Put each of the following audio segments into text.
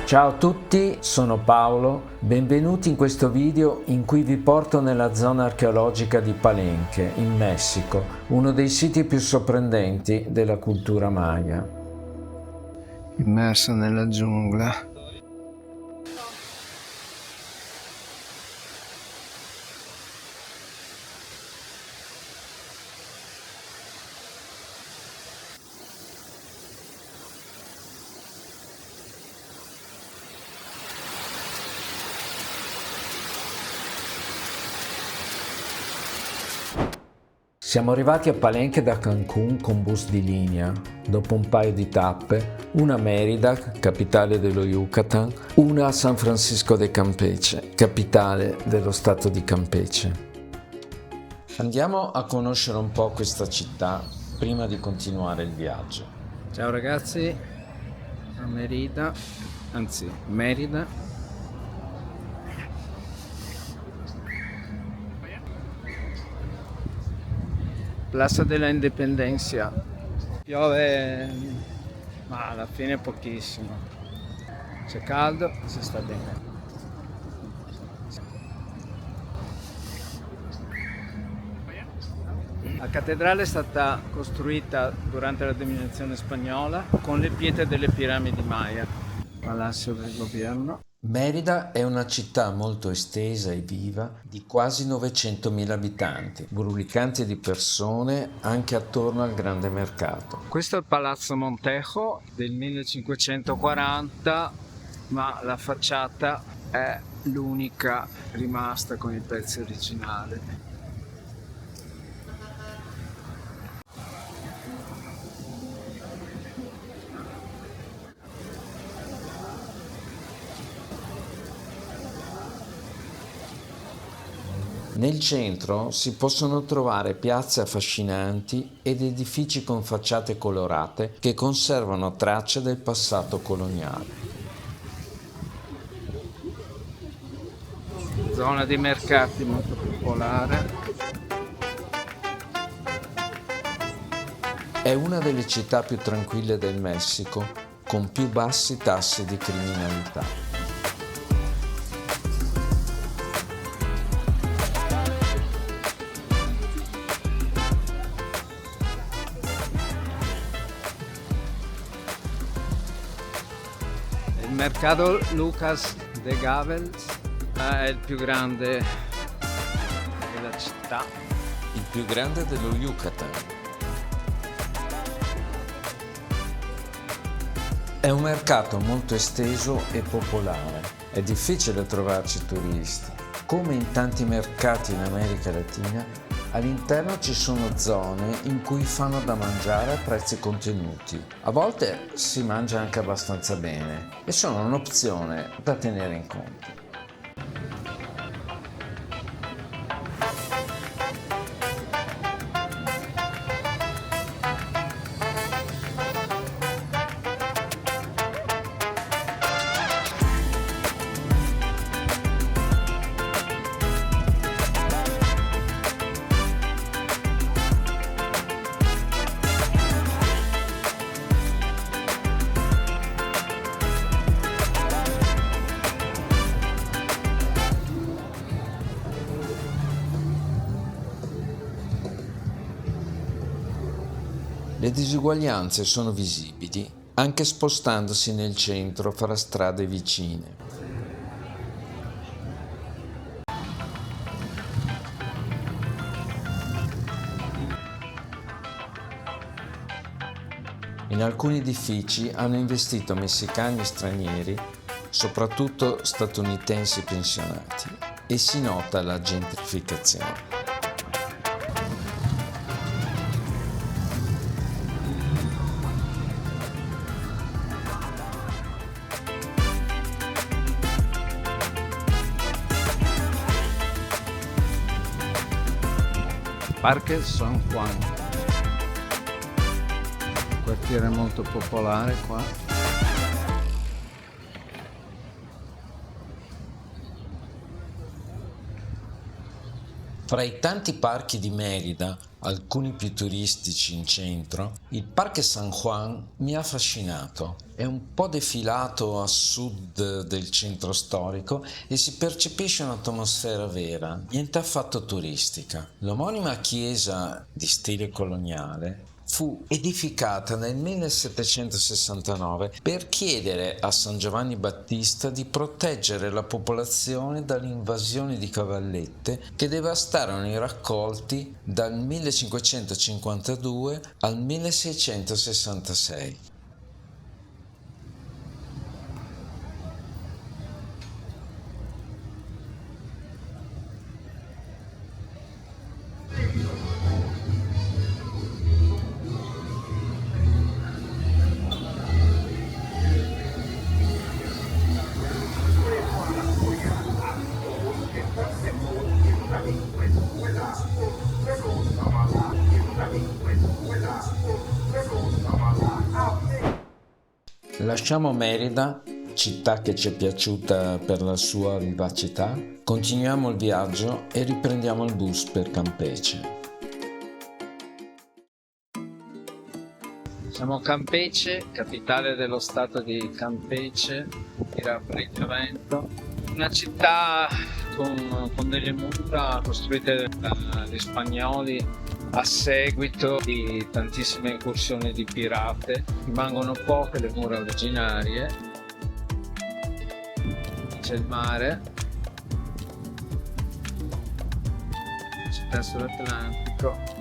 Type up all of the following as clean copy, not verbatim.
Ciao a tutti, sono Paolo, benvenuti in questo video in cui vi porto nella zona archeologica di Palenque, in Messico, uno dei siti più sorprendenti della cultura maya. Immerso nella giungla. Siamo arrivati a Palenque da Cancun con bus di linea, dopo un paio di tappe, una a Mérida, capitale dello Yucatan, una a San Francisco de Campeche, capitale dello stato di Campeche. Andiamo a conoscere un po' questa città prima di continuare il viaggio. Ciao ragazzi, a Mérida. Plaza della Independencia. Piove, ma alla fine pochissimo. C'è caldo, si sta bene. La cattedrale è stata costruita durante la dominazione spagnola con le pietre delle piramidi Maya. Palazzo del governo. Mérida è una città molto estesa e viva di quasi 900.000 abitanti, brulicanti di persone anche attorno al grande mercato. Questo è il Palazzo Montejo del 1540, ma la facciata è l'unica rimasta con i pezzi originali. Nel centro si possono trovare piazze affascinanti ed edifici con facciate colorate che conservano tracce del passato coloniale. Zona di mercati molto popolare. È una delle città più tranquille del Messico, con più bassi tassi di criminalità. Il mercato Lucas de Gavels è il più grande della città. Il più grande dello Yucatan. È un mercato molto esteso e popolare. È difficile trovarci turisti. Come in tanti mercati in America Latina, all'interno ci sono zone in cui fanno da mangiare a prezzi contenuti. A volte si mangia anche abbastanza bene e sono un'opzione da tenere in conto. Le disuguaglianze sono visibili anche spostandosi nel centro fra strade vicine. In alcuni edifici hanno investito messicani e stranieri, soprattutto statunitensi pensionati, e si nota la gentrificazione. Parque San Juan, quartiere molto popolare qua. Fra i tanti parchi di Merida, alcuni più turistici in centro, il Parque San Juan mi ha affascinato. È un po' defilato a sud del centro storico e si percepisce un'atmosfera vera, niente affatto turistica. L'omonima chiesa di stile coloniale fu edificata nel 1769 per chiedere a San Giovanni Battista di proteggere la popolazione dall'invasione di cavallette che devastarono i raccolti dal 1552 al 1666. Lasciamo Merida, città che ci è piaciuta per la sua vivacità, continuiamo il viaggio e riprendiamo il bus per Campeche. Siamo a Campeche, capitale dello stato di Campeche, di Rappareggiamento, una città con delle mura costruite dagli spagnoli a seguito di tantissime incursioni di pirate. Rimangono poche le mura originarie, c'è il mare, città sull'Atlantico.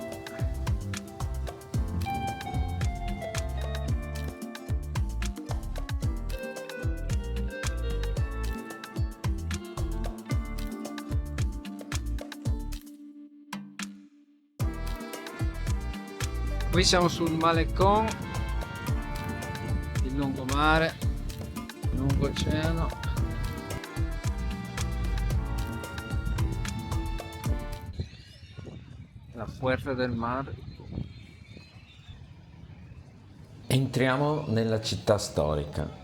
Qui siamo sul Malecón, il lungomare, il lungo oceano. La Puerta del Mar. Entriamo nella città storica.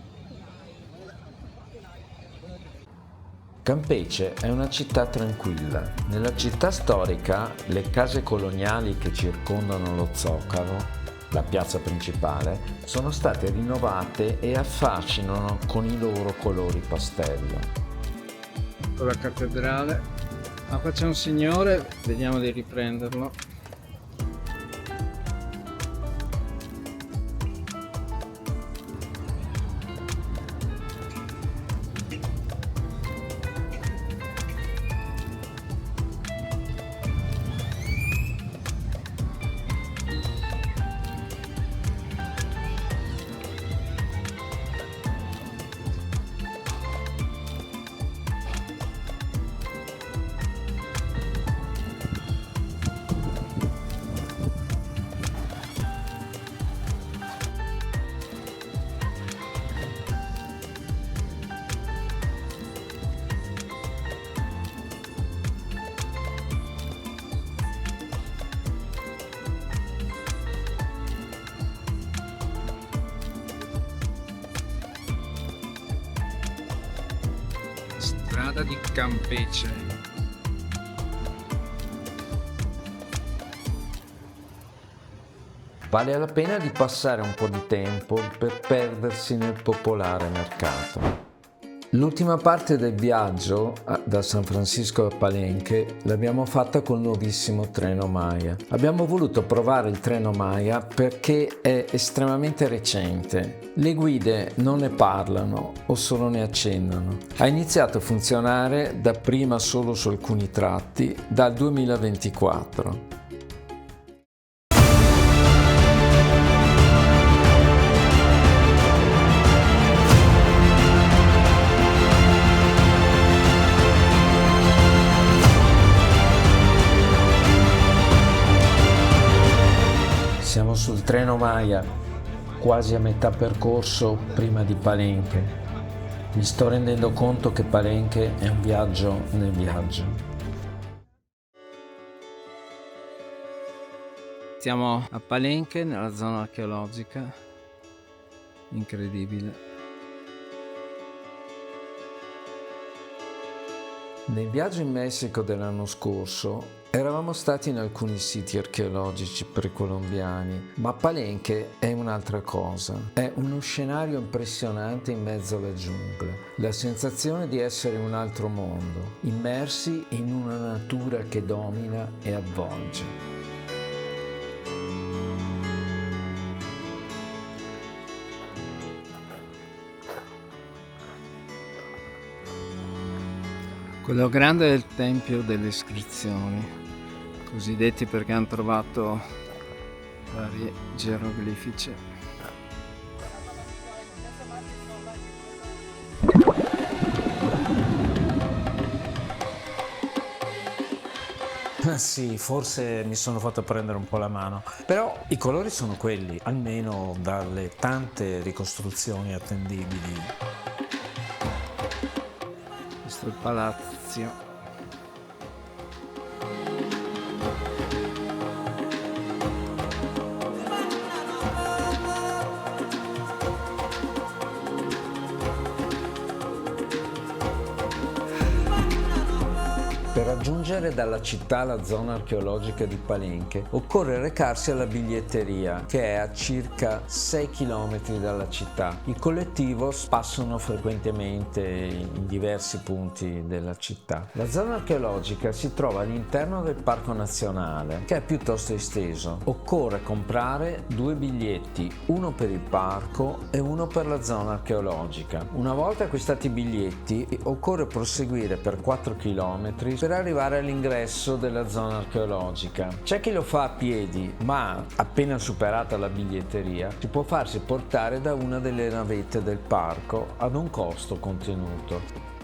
Campeche è una città tranquilla. Nella città storica le case coloniali che circondano lo Zocalo, la piazza principale, sono state rinnovate e affascinano con i loro colori pastello. Con la cattedrale. Ah, qua c'è un signore, vediamo di riprenderlo. Strada di Campeche. Vale la pena di passare un po' di tempo per perdersi nel popolare mercato. L'ultima parte del viaggio da San Francisco a Palenque l'abbiamo fatta col nuovissimo treno Maya. Abbiamo voluto provare il treno Maya perché è estremamente recente. Le guide non ne parlano o solo ne accennano. Ha iniziato a funzionare dapprima solo su alcuni tratti dal 2024. Siamo sul treno Maya, quasi a metà percorso prima di Palenque. Mi sto rendendo conto che Palenque è un viaggio nel viaggio. Siamo a Palenque, nella zona archeologica. Incredibile. Nel viaggio in Messico dell'anno scorso Eravamo stati in alcuni siti archeologici precolombiani, ma Palenque è un'altra cosa. È uno scenario impressionante in mezzo alla giungla, la sensazione di essere in un altro mondo, immersi in una natura che domina e avvolge. Quello grande è il Tempio delle Iscrizioni, cosiddetti perché hanno trovato vari geroglifici. Sì, forse mi sono fatto prendere un po' la mano, però i colori sono quelli, almeno dalle tante ricostruzioni attendibili. Questo è il palazzo. Per raggiungere dalla città la zona archeologica di Palenque occorre recarsi alla biglietteria, che è a circa 6 km dalla città. I collettivi passano frequentemente in diversi punti della città. La zona archeologica si trova all'interno del Parco Nazionale, che è piuttosto esteso. Occorre comprare 2 biglietti, uno per il parco e uno per la zona archeologica. Una volta acquistati i biglietti, occorre proseguire per 4 km per arrivare all'ingresso della zona archeologica. C'è chi lo fa a piedi, ma appena superata la biglietteria si può farsi portare da una delle navette del parco ad un costo contenuto.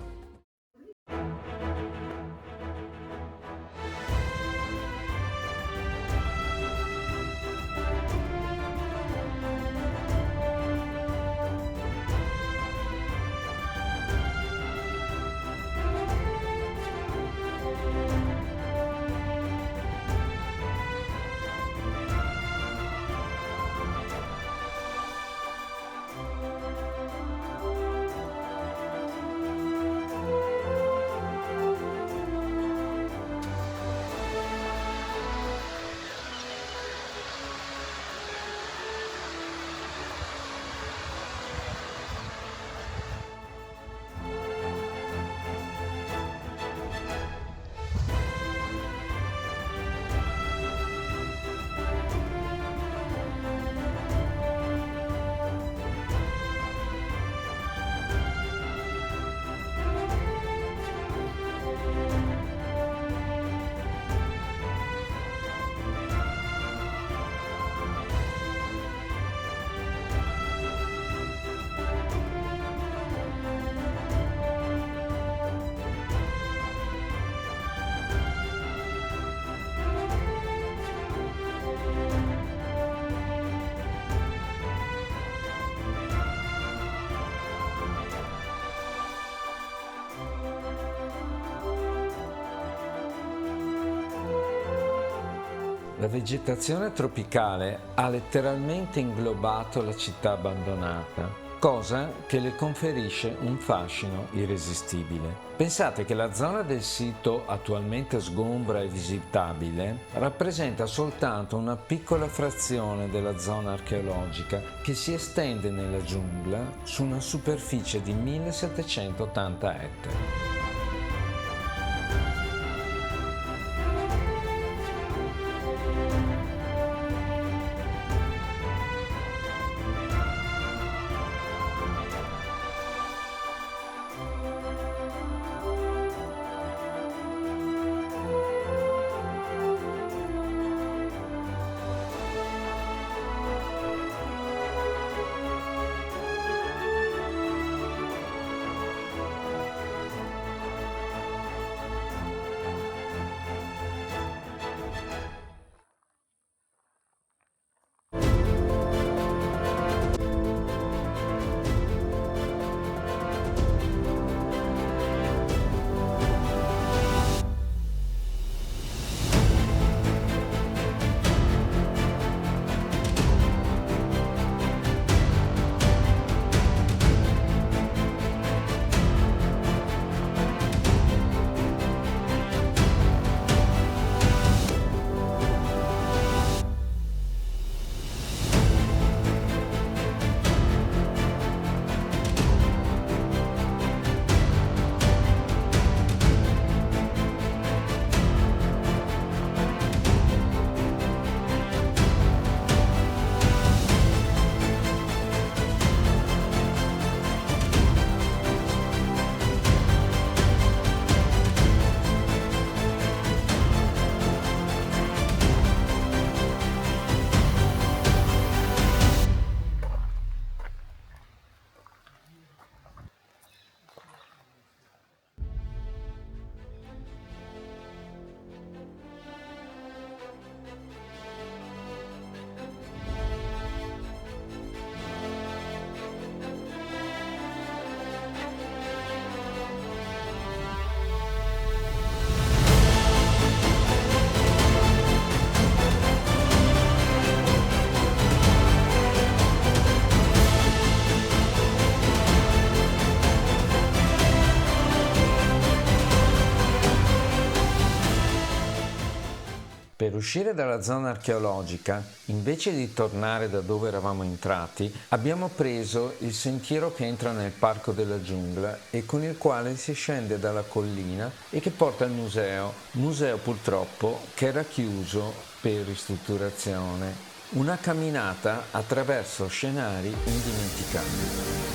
La vegetazione tropicale ha letteralmente inglobato la città abbandonata, cosa che le conferisce un fascino irresistibile. Pensate che la zona del sito attualmente sgombra e visitabile rappresenta soltanto una piccola frazione della zona archeologica che si estende nella giungla su una superficie di 1780 ettari. Per uscire dalla zona archeologica, invece di tornare da dove eravamo entrati, abbiamo preso il sentiero che entra nel Parco della Giungla e con il quale si scende dalla collina e che porta al museo purtroppo che era chiuso per ristrutturazione. Una camminata attraverso scenari indimenticabili.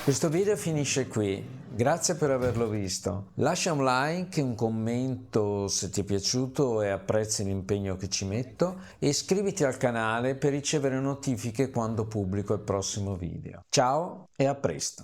Questo video finisce qui, grazie per averlo visto. Lascia un like, un commento se ti è piaciuto e apprezzi l'impegno che ci metto e iscriviti al canale per ricevere notifiche quando pubblico il prossimo video. Ciao e a presto!